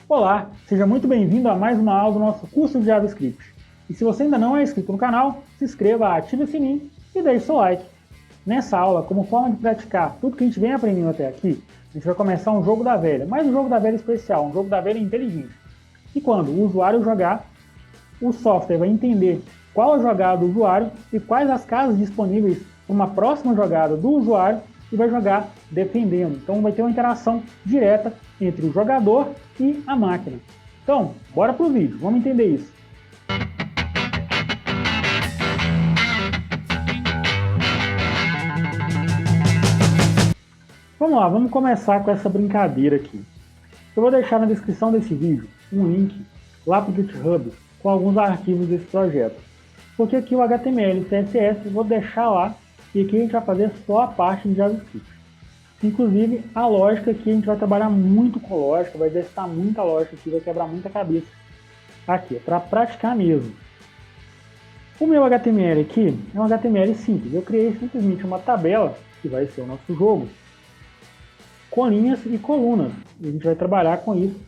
Olá, seja muito bem-vindo a mais uma aula do nosso curso de JavaScript. E se você ainda não é inscrito no canal, se inscreva, ative o sininho e deixe seu like. Nessa aula, como forma de praticar tudo que a gente vem aprendendo até aqui, a gente vai começar um jogo da velha, mas um jogo da velha especial, um jogo da velha inteligente. E quando o usuário jogar, o software vai entender qual a jogada do usuário e quais as casas disponíveis para uma próxima jogada do usuário e vai jogar defendendo. Então vai ter uma interação direta entre o jogador e a máquina. Então, bora pro vídeo, vamos entender isso. Vamos lá, vamos começar com essa brincadeira aqui. Eu vou deixar na descrição desse vídeo um link lá para o GitHub com alguns arquivos desse projeto. Porque aqui o HTML e CSS eu vou deixar lá e aqui a gente vai fazer só a parte de JavaScript. Inclusive, a lógica aqui a gente vai trabalhar muito com lógica, vai exercitar muita lógica aqui, vai quebrar muita cabeça. Aqui, é para praticar mesmo. O meu HTML aqui é um HTML simples. Eu criei simplesmente uma tabela, que vai ser o nosso jogo, com linhas e colunas. E a gente vai trabalhar com isso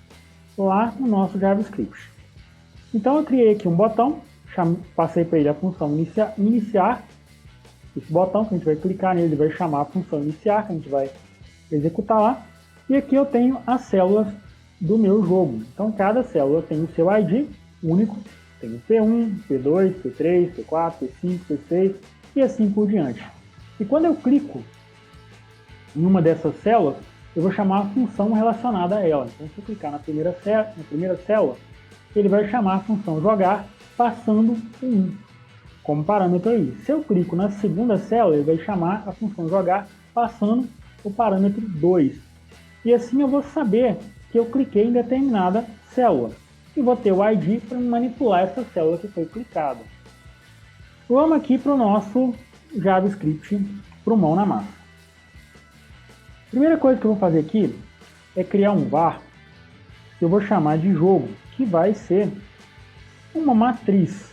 lá no nosso JavaScript. Então eu criei aqui um botão, passei para ele a função iniciar. Esse botão que a gente vai clicar nele, ele vai chamar a função iniciar, que a gente vai executar lá. E aqui eu tenho as células do meu jogo. Então cada célula tem o seu ID único. Tem o P1, P2, P3, P4, P5, P6 e assim por diante. E quando eu clico em uma dessas células, eu vou chamar a função relacionada a ela. Então se eu clicar na primeira célula, ele vai chamar a função jogar passando o 1. Como parâmetro aí. Se eu clico na segunda célula, ele vai chamar a função jogar passando o parâmetro 2. E assim eu vou saber que eu cliquei em determinada célula. E vou ter o ID para manipular essa célula que foi clicada. Vamos aqui para o nosso JavaScript para o mão na massa. Primeira coisa que eu vou fazer aqui é criar um var que eu vou chamar de jogo, que vai ser uma matriz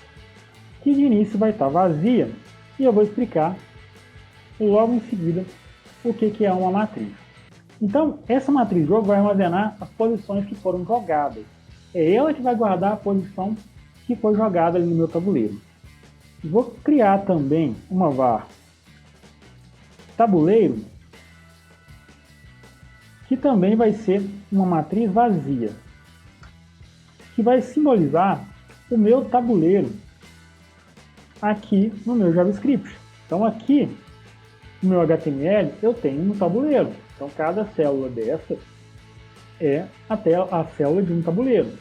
que de início vai estar vazia, e eu vou explicar logo em seguida o que é uma matriz. Então, essa matriz de jogo vai armazenar as posições que foram jogadas. É ela que vai guardar a posição que foi jogada ali no meu tabuleiro. Vou criar também uma var tabuleiro, que também vai ser uma matriz vazia, que vai simbolizar o meu tabuleiro aqui no meu JavaScript. Então aqui no meu HTML eu tenho um tabuleiro. Então cada célula dessa é até a célula de um tabuleiro.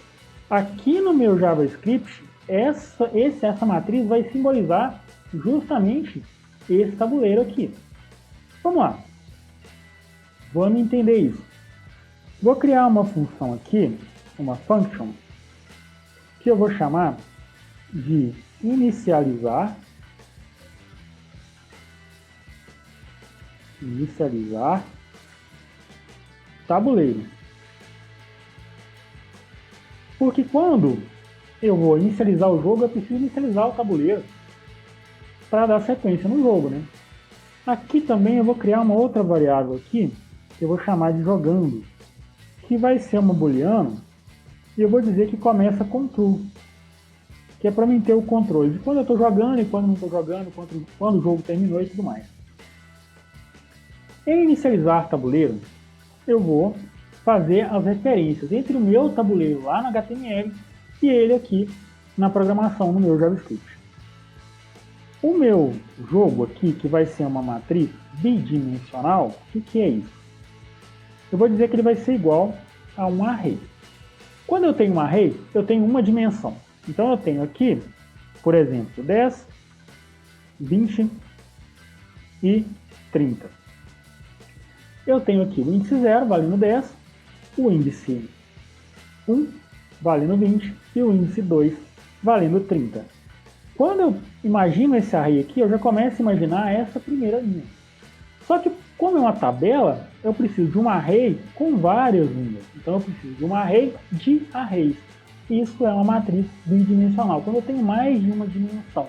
Aqui no meu JavaScript essa matriz vai simbolizar justamente esse tabuleiro aqui. Vamos lá. Vamos entender isso. Vou criar uma função aqui, uma function, que eu vou chamar de inicializar tabuleiro. Porque quando eu vou inicializar o jogo, eu preciso inicializar o tabuleiro para dar sequência no jogo, né? Aqui também eu vou criar uma outra variável aqui, que eu vou chamar de jogando, que vai ser uma booleana, e eu vou dizer que começa com true, que é para mim ter o controle de quando eu estou jogando e quando não estou jogando, quando o jogo terminou e tudo mais. Em inicializar tabuleiro, eu vou fazer as referências entre o meu tabuleiro lá no HTML e ele aqui na programação no meu JavaScript. O meu jogo aqui, que vai ser uma matriz bidimensional, o que é isso? Eu vou dizer que ele vai ser igual a um array. Quando eu tenho um array, eu tenho uma dimensão. Então eu tenho aqui, por exemplo, 10, 20 e 30. Eu tenho aqui o índice 0 valendo 10, o índice 1 valendo 20 e o índice 2 valendo 30. Quando eu imagino esse array aqui, eu já começo a imaginar essa primeira linha. Só que como é uma tabela, eu preciso de um array com várias linhas. Então eu preciso de um array de arrays. Isso é uma matriz bidimensional. Quando eu tenho mais de uma dimensão,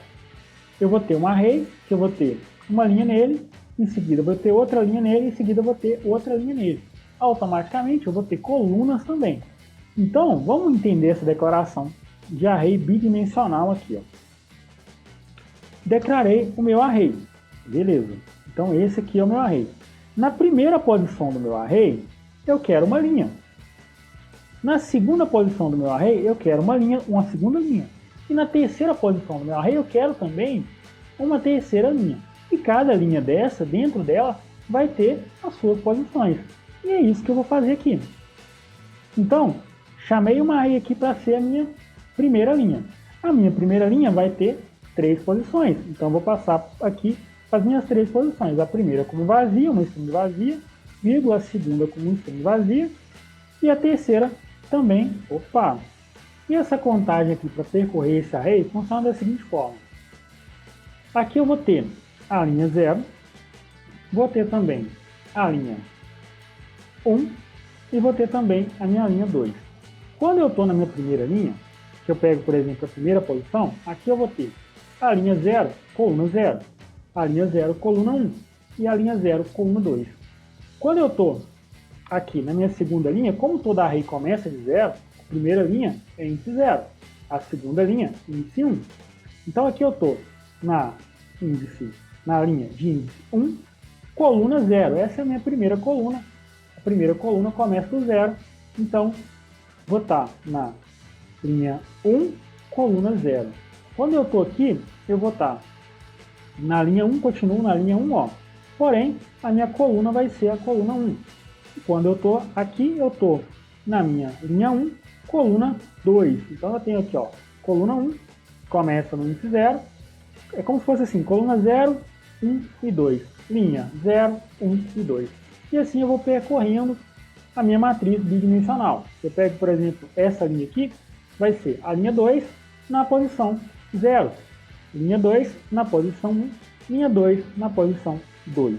eu vou ter um array, que eu vou ter uma linha nele, em seguida eu vou ter outra linha nele, em seguida eu vou ter outra linha nele. Automaticamente eu vou ter colunas também. Então, vamos entender essa declaração de array bidimensional aqui. Ó. Declarei o meu array. Beleza. Então, esse aqui é o meu array. Na primeira posição do meu array, eu quero uma linha. Na segunda posição do meu array, eu quero uma segunda linha. E na terceira posição do meu array, eu quero também uma terceira linha. E cada linha dessa, dentro dela, vai ter as suas posições. E é isso que eu vou fazer aqui. Então, chamei uma array aqui para ser a minha primeira linha. A minha primeira linha vai ter 3 posições. Então, eu vou passar aqui as minhas 3 posições. A primeira como vazia, uma string vazia, vírgula, a segunda como string vazia, e a terceira também, opa! E essa contagem aqui para percorrer esse array funciona da seguinte forma. Aqui eu vou ter a linha 0, vou ter também a linha 1 e vou ter também a minha linha 2. Quando eu estou na minha primeira linha, que eu pego, por exemplo, a primeira posição, aqui eu vou ter a linha 0, coluna 0, a linha 0, coluna 1 e a linha 0, coluna 2. Quando eu estou aqui na minha segunda linha, como toda array começa de 0, a primeira linha é índice 0, a segunda linha índice 1. Então aqui eu estou na linha de índice 1, coluna 0. Essa é a minha primeira coluna. A primeira coluna começa do 0, então vou estar na linha 1, coluna 0. Quando eu estou aqui, eu vou estar na linha 1, continuo na linha 1, ó. Porém, a minha coluna vai ser a coluna 1. Quando eu estou aqui, eu estou na minha linha 1, coluna 2. Então eu tenho aqui, ó, coluna 1, começa no índice 0. É como se fosse assim, coluna 0, 1 e 2. Linha 0, 1 e 2. E assim eu vou percorrendo a minha matriz bidimensional. Eu pego, por exemplo, essa linha aqui, vai ser a linha 2 na posição 0. Linha 2 na posição 1, linha 2 na posição 2.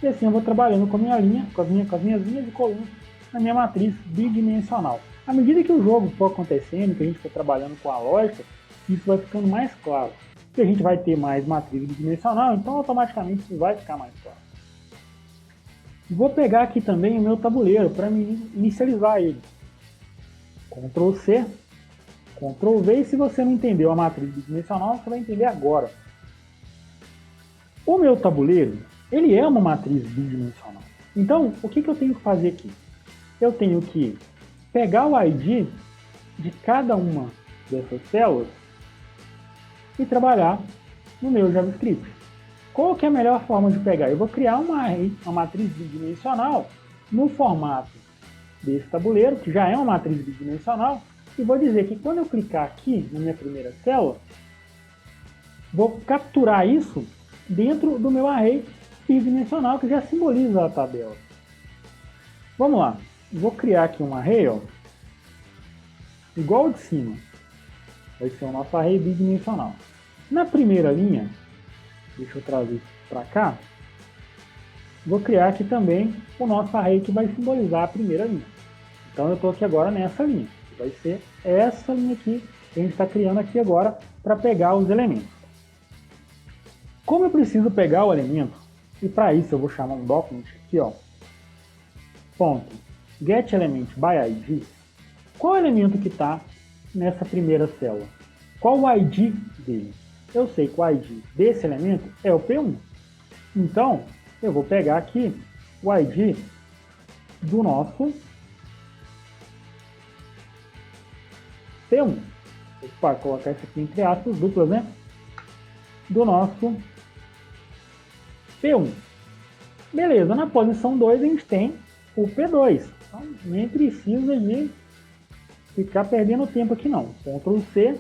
E assim eu vou trabalhando com a minha linha, com as minhas linhas de coluna na minha matriz bidimensional. À medida que o jogo for acontecendo, que a gente for trabalhando com a lógica, isso vai ficando mais claro. Que a gente vai ter mais matriz bidimensional, então automaticamente isso vai ficar mais claro. Vou pegar aqui também o meu tabuleiro para inicializar ele. Ctrl C, Ctrl V, e se você não entendeu a matriz bidimensional, você vai entender agora. O meu tabuleiro, ele é uma matriz bidimensional. Então, o que eu tenho que fazer aqui? Eu tenho que pegar o ID de cada uma dessas células e trabalhar no meu JavaScript. Qual que é a melhor forma de pegar? Eu vou criar uma matriz bidimensional no formato desse tabuleiro, que já é uma matriz bidimensional, e vou dizer que quando eu clicar aqui na minha primeira célula, vou capturar isso dentro do meu array bidimensional, que já simboliza a tabela. Vamos lá, vou criar aqui um array, ó, igual ao de cima. Vai ser o nosso array bidimensional. Na primeira linha, deixa eu trazer isso para cá, vou criar aqui também o nosso array que vai simbolizar a primeira linha. Então eu estou aqui agora nessa linha, que vai ser essa linha aqui que a gente está criando aqui agora para pegar os elementos. Como eu preciso pegar o elemento, e para isso eu vou chamar um document aqui, ó, ponto getElementById. Qual elemento que está nessa primeira célula? Qual o ID dele? Eu sei que o ID desse elemento é o P1. Então, eu vou pegar aqui o ID do nosso P1. Opa, colocar isso aqui entre aspas duplas, né? Do nosso P1. Beleza, na posição 2 a gente tem o P2. Então, nem precisa de ficar perdendo tempo aqui não. Ctrl C,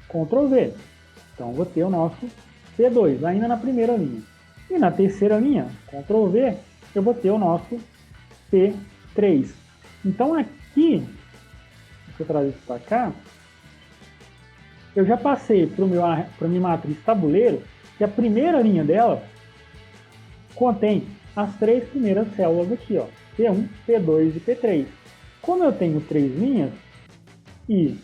Ctrl V. Então, vou ter o nosso P2, ainda na primeira linha. E na terceira linha, Ctrl V, eu vou ter o nosso P3. Então, aqui, deixa eu trazer isso para cá, eu já passei para a minha matriz tabuleiro, que a primeira linha dela contém as 3 primeiras células aqui, ó, P1, P2 e P3. Como eu tenho 3 linhas e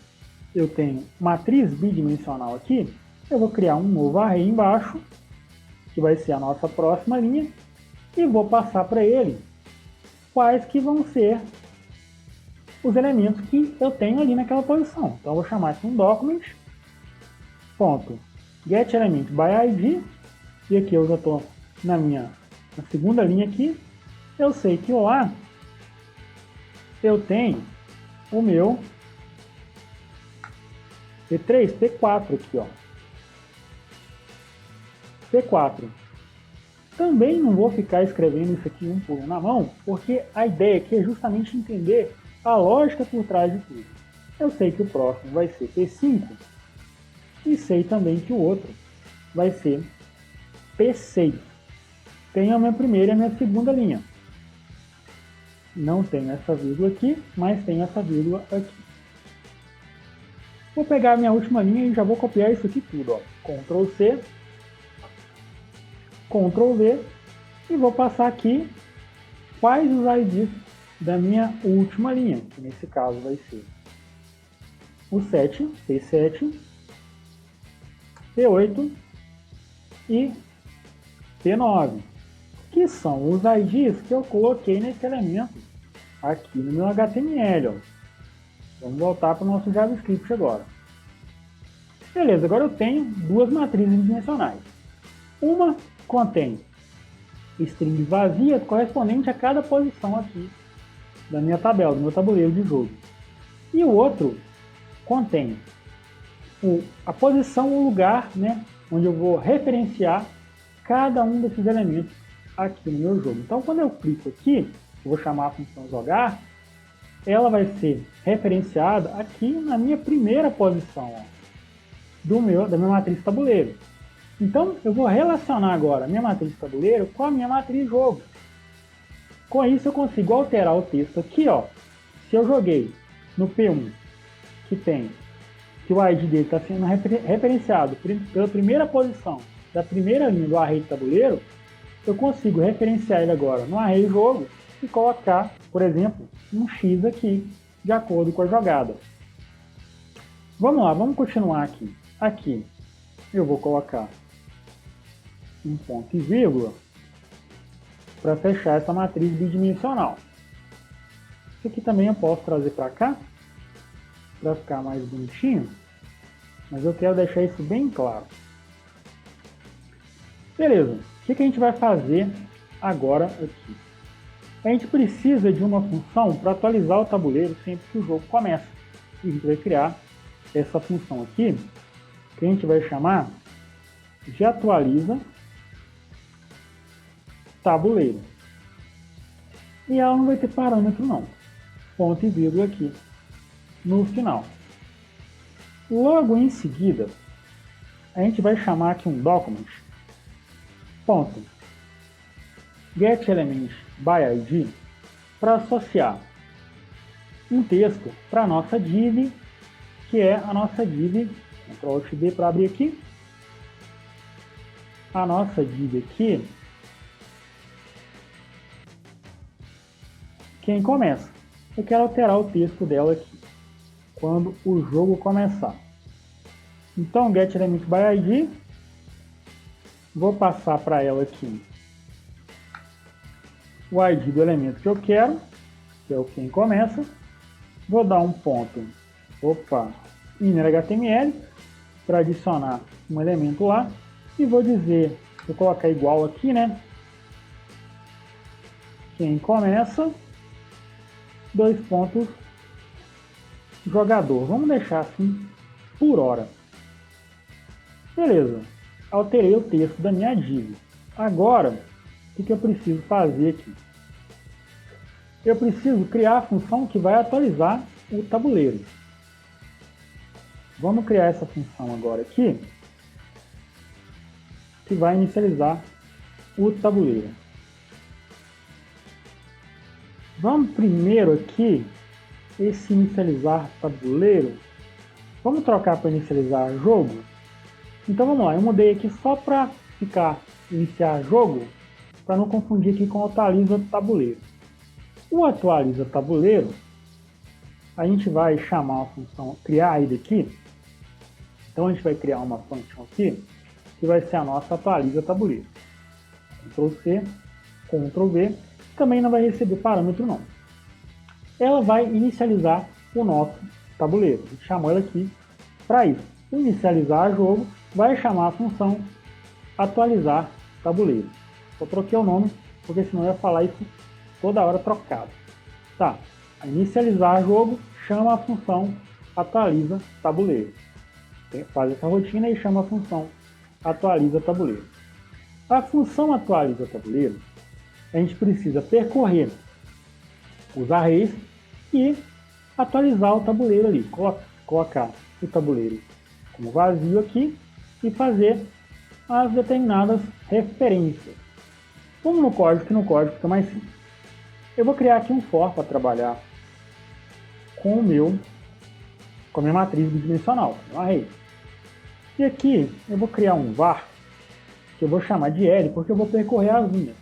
eu tenho matriz bidimensional aqui, eu vou criar um novo array embaixo, que vai ser a nossa próxima linha, e vou passar para ele quais que vão ser os elementos que eu tenho ali naquela posição. Então eu vou chamar aqui um document, ponto, get element by id, e aqui eu já estou na segunda linha aqui. Eu sei que lá eu tenho o meu P3, P4 aqui, ó. P4. Também não vou ficar escrevendo isso aqui um por um na mão, porque a ideia aqui é justamente entender a lógica por trás de tudo. Eu sei que o próximo vai ser P5 e sei também que o outro vai ser P6. Tenho a minha primeira e a minha segunda linha. Não tenho essa vírgula aqui, mas tenho essa vírgula aqui. Vou pegar a minha última linha e já vou copiar isso aqui tudo, ó. Ctrl C, Ctrl V, e vou passar aqui quais os IDs da minha última linha, que nesse caso vai ser o 7, P7, P8 e P9, que são os IDs que eu coloquei nesse elemento aqui no meu HTML. Ó. Vamos voltar para o nosso JavaScript agora. Beleza, agora eu tenho duas matrizes dimensionais. Uma contém strings vazias correspondente a cada posição aqui da minha tabela, do meu tabuleiro de jogo. E o outro contém a posição ou lugar, né, onde eu vou referenciar cada um desses elementos aqui no meu jogo. Então, quando eu clico aqui, eu vou chamar a função jogar, ela vai ser referenciada aqui na minha primeira posição, ó, da minha matriz tabuleiro. Então, eu vou relacionar agora a minha matriz tabuleiro com a minha matriz jogo. Com isso, eu consigo alterar o texto aqui, ó. Se eu joguei no P1, que o ID dele está sendo referenciado pela primeira posição da primeira linha do array de tabuleiro, eu consigo referenciar ele agora no array jogo e colocar, por exemplo, um X aqui, de acordo com a jogada. Vamos lá, vamos continuar aqui. Aqui eu vou colocar um ponto e vírgula para fechar essa matriz bidimensional. Isso aqui também eu posso trazer para cá, para ficar mais bonitinho, mas eu quero deixar isso bem claro. Beleza, o que a gente vai fazer agora aqui? A gente precisa de uma função para atualizar o tabuleiro sempre que o jogo começa. E a gente vai criar essa função aqui, que a gente vai chamar de atualiza tabuleiro. E ela não vai ter parâmetro não. Ponto e vírgula aqui no final. Logo em seguida, a gente vai chamar aqui um document, ponto, get element by id, para associar um texto para a nossa div, que é a nossa div, Ctrl Alt D para abrir aqui, a nossa div aqui, quem começa. Eu quero alterar o texto dela aqui, quando o jogo começar. Então, get element by id, vou passar para ela aqui o ID do elemento que eu quero, que é o quem começa. Vou dar um ponto, inner HTML, para adicionar um elemento lá. E vou dizer, vou colocar igual aqui, né? Quem começa, dois pontos, jogador. Vamos deixar assim por hora. Beleza, alterei o texto da minha div. Agora, o que eu preciso fazer aqui? Eu preciso criar a função que vai atualizar o tabuleiro. Vamos criar essa função agora aqui, que vai inicializar o tabuleiro. Vamos primeiro aqui, esse inicializar tabuleiro, vamos trocar para inicializar jogo? Então vamos lá, eu mudei aqui só para ficar iniciar jogo, para não confundir aqui com atualiza tabuleiro. O atualiza tabuleiro, a gente vai chamar a função, criar ele aqui. Então a gente vai criar uma função aqui, que vai ser a nossa atualiza tabuleiro. Ctrl C, Ctrl V, também não vai receber parâmetro não. ela vai inicializar o nosso tabuleiro. A gente chamou ela aqui para isso. Inicializar jogo vai chamar a função atualizar tabuleiro. Eu troquei o nome, porque senão eu ia falar isso toda hora trocado. Tá, inicializar jogo chama a função atualiza tabuleiro. Faz essa rotina e chama a função atualiza tabuleiro. A função atualiza tabuleiro, a gente precisa percorrer os arrays e atualizar o tabuleiro ali. Colocar o tabuleiro como vazio aqui e fazer as determinadas referências. Como no código, que no código fica mais simples. Eu vou criar aqui um for para trabalhar com a minha matriz bidimensional, um array. E aqui eu vou criar um var, que eu vou chamar de L, porque eu vou percorrer as linhas.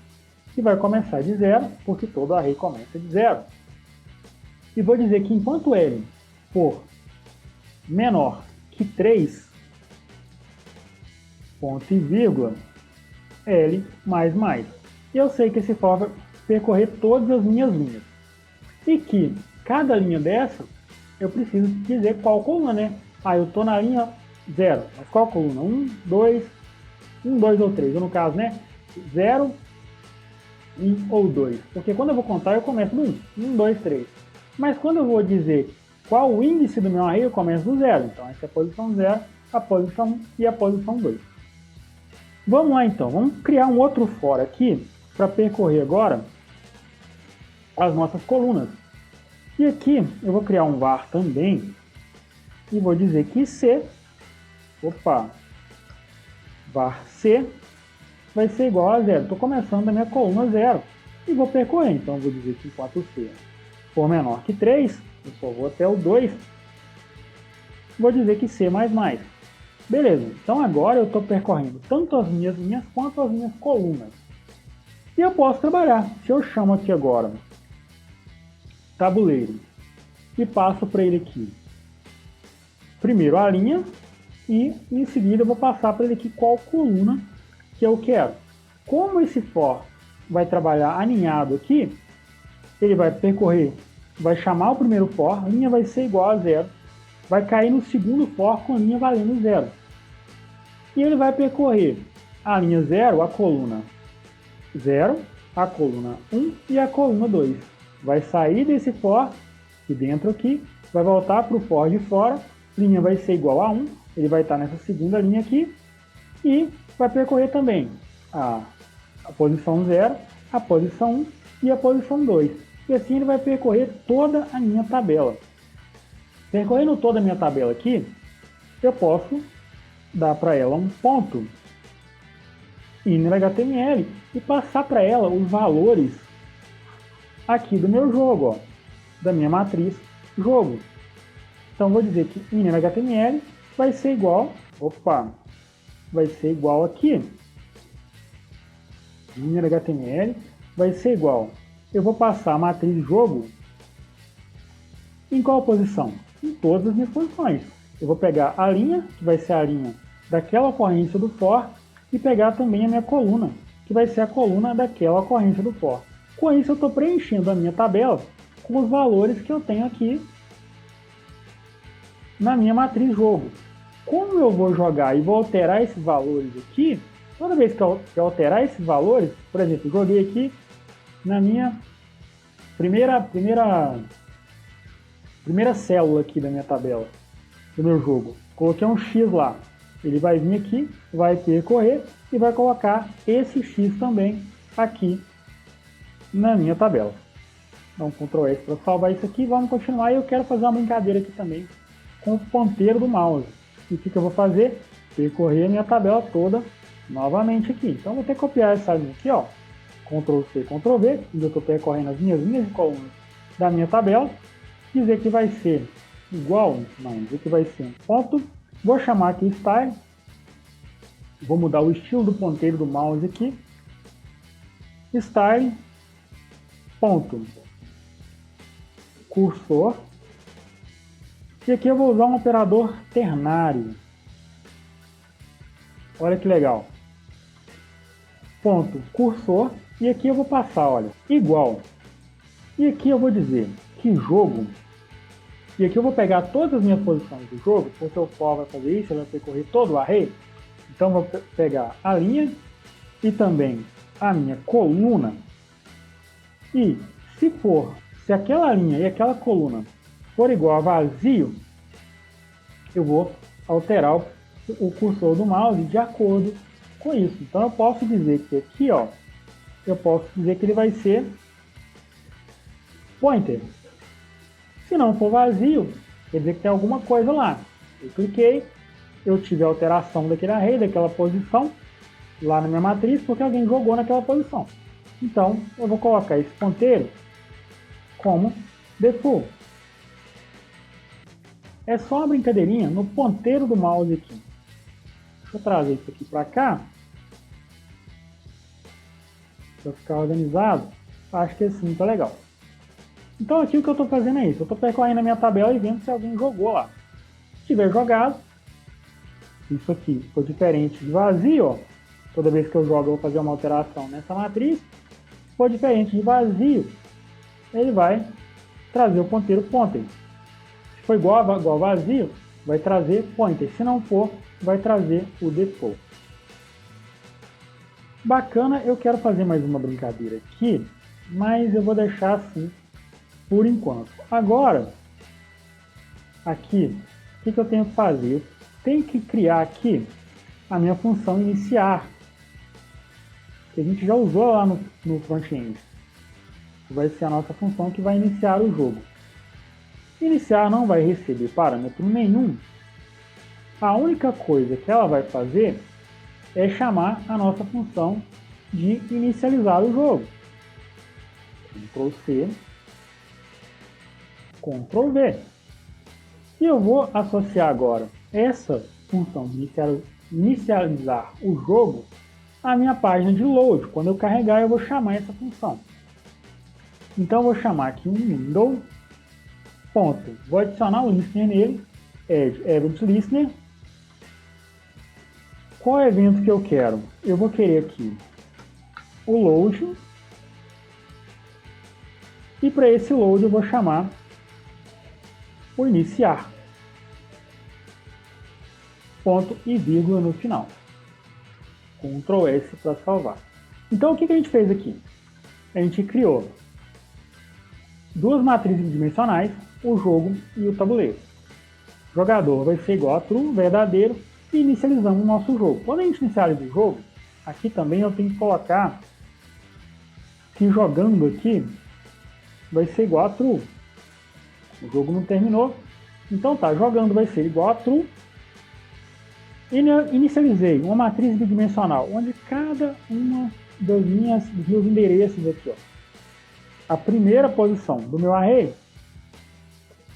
Que vai começar de 0, porque todo array começa de 0. E vou dizer que enquanto L for menor que 3, ponto e vírgula, L mais mais. E eu sei que esse for vai percorrer todas as minhas linhas. E que cada linha dessa, eu preciso dizer qual coluna, né? Eu estou na linha 0, mas qual coluna? 1, 2 ou 3, ou no caso, né? 0, 1 ou 2. Porque quando eu vou contar, eu começo do 1. 1, 2, 3. Mas quando eu vou dizer qual o índice do meu array, eu começo do 0. Então, essa é a posição 0, a posição 1 e a posição 2. Vamos lá, então. Vamos criar um outro for aqui para percorrer agora as nossas colunas. E aqui eu vou criar um var também e vou dizer que C, var C vai ser igual a 0. Estou começando da minha coluna 0 e vou percorrer. Então eu vou dizer que enquanto C for menor que 3, eu só vou até o 2, vou dizer que C mais mais. Beleza, então agora eu estou percorrendo tanto as minhas linhas quanto as minhas colunas. E eu posso trabalhar. Se eu chamo aqui agora tabuleiro e passo para ele aqui primeiro a linha e em seguida eu vou passar para ele aqui qual coluna que eu quero. Como esse for vai trabalhar alinhado aqui, ele vai percorrer, vai chamar o primeiro for, a linha vai ser igual a 0, vai cair no segundo for com a linha valendo 0. E ele vai percorrer a linha 0, a coluna 0, a coluna 1 e a coluna 2. Vai sair desse for de dentro aqui, vai voltar para o for de fora, linha vai ser igual a 1, ele vai estar nessa segunda linha aqui, e vai percorrer também a posição 0, a posição 1 e a posição 2. E assim ele vai percorrer toda a minha tabela. Percorrendo toda a minha tabela aqui, eu posso dar para ela um ponto inner.html e passar para ela os valores aqui do meu jogo, ó, da minha matriz jogo. Então vou dizer que inner.html vai ser igual, vai ser igual aqui. Inner.html vai ser igual. Eu vou passar a matriz jogo em qual posição? Em todas as minhas posições. Eu vou pegar a linha, que vai ser a linha daquela ocorrência do for, e pegar também a minha coluna, que vai ser a coluna daquela ocorrência do for. Com isso eu estou preenchendo a minha tabela com os valores que eu tenho aqui na minha matriz jogo. Como eu vou jogar e vou alterar esses valores aqui, toda vez que eu alterar esses valores, por exemplo, eu joguei aqui na minha primeira célula aqui da minha tabela, do meu jogo. Coloquei um X lá. Ele vai vir aqui, vai percorrer e vai colocar esse X também aqui na minha tabela. Então, Ctrl S para salvar isso aqui. Vamos continuar. E eu quero fazer uma brincadeira aqui também com o ponteiro do mouse. E o que eu vou fazer? Percorrer a minha tabela toda novamente aqui. Então, vou ter que copiar essa linha aqui, ó. Ctrl C, Ctrl V, onde eu estou percorrendo as minhas linhas e colunas da minha tabela. Dizer que vai ser igual, não, dizer que vai ser um ponto. Vou chamar aqui style. Vou mudar o estilo do ponteiro do mouse aqui. Style, ponto, cursor. E aqui eu vou usar um operador ternário. Olha que legal. Ponto, cursor. E aqui eu vou passar, olha, igual. E aqui eu vou dizer que jogo, e aqui eu vou pegar todas as minhas posições do jogo, porque o for vai fazer isso, ele vai percorrer todo o array. Então vou pegar a linha e também a minha coluna. E se aquela linha e aquela coluna for igual a vazio, eu vou alterar o cursor do mouse de acordo com isso. Então eu posso dizer que aqui, ó, eu posso dizer que ele vai ser pointer. Se não for vazio, quer dizer que tem alguma coisa lá. Eu cliquei, eu tive a alteração daquele array, daquela posição, lá na minha matriz, porque alguém jogou naquela posição. Então, eu vou colocar esse ponteiro como default. É só uma brincadeirinha no ponteiro do mouse aqui. Deixa eu trazer isso aqui para cá, para ficar organizado. Acho que assim tá legal. Então aqui o que eu estou fazendo é isso. Eu estou percorrendo a minha tabela e vendo se alguém jogou lá. Se tiver jogado, isso aqui ficou diferente de vazio, ó. Toda vez que eu jogo eu vou fazer uma alteração nessa matriz. Se for diferente de vazio, ele vai trazer o ponteiro pointer. Se for igual a vazio, vai trazer pointer. Se não for, vai trazer o default. Bacana, eu quero fazer mais uma brincadeira aqui, mas eu vou deixar assim por enquanto. Agora, aqui, o que eu tenho que fazer? Eu tenho que criar aqui a minha função iniciar, que a gente já usou lá no front-end. Vai ser a nossa função que vai iniciar o jogo. Iniciar não vai receber parâmetro nenhum. A única coisa que ela vai fazer é chamar a nossa função de inicializar o jogo. Ctrl C, Ctrl V. E eu vou associar agora essa função de inicializar o jogo à minha página de load. Quando eu carregar, eu vou chamar essa função. Então eu vou chamar aqui um window, ponto. Vou adicionar um listener nele, add event listener. Qual é o evento que eu quero? Eu vou querer aqui o load. E para esse load eu vou chamar o iniciar. Ponto e vírgula no final. Ctrl S para salvar. Então o que a gente fez aqui? A gente criou duas matrizes bidimensionais, o jogo e o tabuleiro. Jogador vai ser igual a true, verdadeiro, e inicializamos o nosso jogo. Quando a gente inicializa o jogo, aqui também eu tenho que colocar que jogando aqui vai ser igual a true. O jogo não terminou, então tá, jogando vai ser igual a true. E inicializei uma matriz bidimensional, onde cada uma dos meus endereços aqui, ó, a primeira posição do meu array,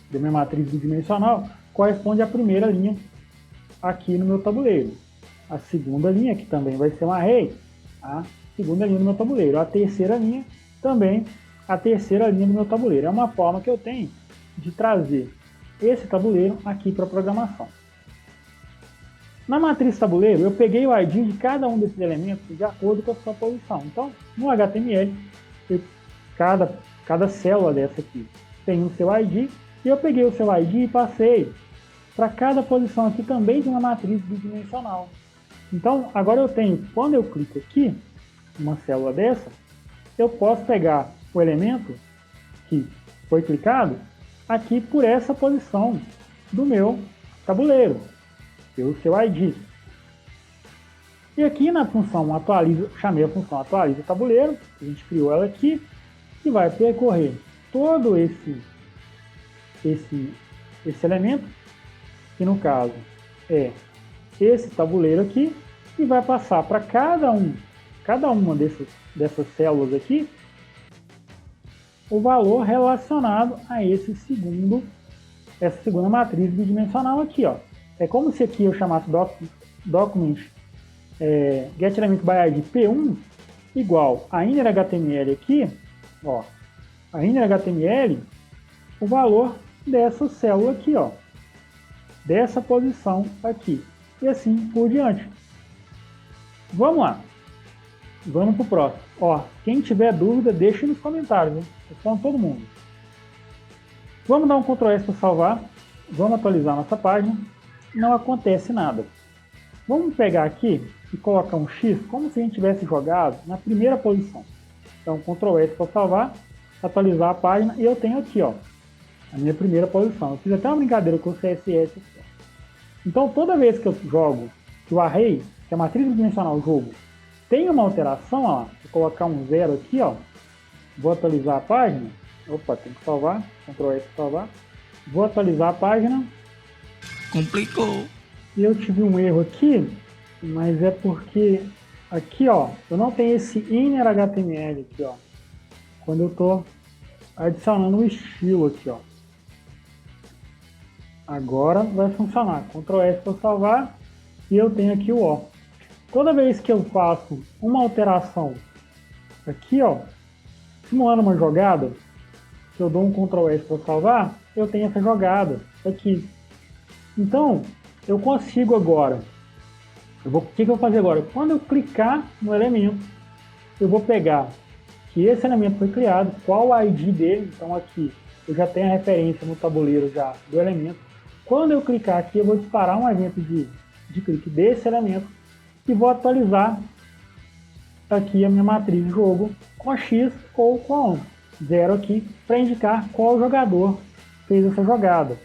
da minha matriz bidimensional, corresponde à primeira linha aqui no meu tabuleiro. A segunda linha, que também vai ser um array, a segunda linha do meu tabuleiro. A terceira linha, também a terceira linha do meu tabuleiro. É uma forma que eu tenho de trazer esse tabuleiro aqui para a programação. Na matriz tabuleiro, eu peguei o ID de cada um desses elementos de acordo com a sua posição. Então, no HTML, cada célula dessa aqui tem o seu ID, e eu peguei o seu ID e passei para cada posição aqui também de uma matriz bidimensional. Então, agora eu tenho, quando eu clico aqui, uma célula dessa, eu posso pegar o elemento que foi clicado aqui por essa posição do meu tabuleiro, pelo seu ID. E aqui na função atualiza, chamei a função atualiza tabuleiro, a gente criou ela aqui, que vai percorrer todo esse elemento, que no caso é esse tabuleiro aqui, e vai passar para cada uma dessas células aqui o valor relacionado a essa segunda matriz bidimensional aqui, ó. É como se aqui eu chamasse document getElementById P1 igual a innerHTML aqui, ó, a innerHTML, o valor dessa célula aqui, ó, dessa posição aqui, e assim por diante. Vamos lá, vamos para o próximo. Ó, quem tiver dúvida, deixe nos comentários, hein? Responde todo mundo. Vamos dar um Ctrl S para salvar. Vamos atualizar nossa página. Não acontece nada. Vamos pegar aqui e colocar um X como se a gente tivesse jogado na primeira posição. Então, Ctrl S para salvar, atualizar a página e eu tenho aqui, ó, a minha primeira posição. Eu fiz até uma brincadeira com o CSS aqui, ó. Então, toda vez que eu jogo que o array, que é a matriz dimensional do jogo, tem uma alteração, ó, vou colocar um 0 aqui, ó, vou atualizar a página. Opa, tem que salvar, Ctrl S para salvar. Vou atualizar a página. Complicou. E eu tive um erro aqui, mas é porque aqui, ó, eu não tenho esse inner HTML aqui, ó. Quando eu tô adicionando um estilo aqui, ó. Agora vai funcionar. Ctrl S para salvar e eu tenho aqui o O. Toda vez que eu faço uma alteração aqui, ó, simulando uma jogada, se eu dou um Ctrl S para salvar, eu tenho essa jogada aqui. Então, eu consigo agora. O que eu vou fazer agora? Quando eu clicar no elemento, eu vou pegar que esse elemento foi criado, qual o ID dele. Então aqui eu já tenho a referência no tabuleiro já do elemento. Quando eu clicar aqui, eu vou disparar um evento de clique desse elemento e vou atualizar aqui a minha matriz de jogo com X ou com 0 aqui para indicar qual jogador fez essa jogada.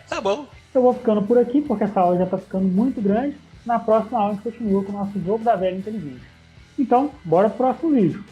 Tá bom. Eu vou ficando por aqui porque essa aula já está ficando muito grande. Na próxima aula a gente continua com o nosso jogo da velha inteligência. Então, bora pro próximo vídeo.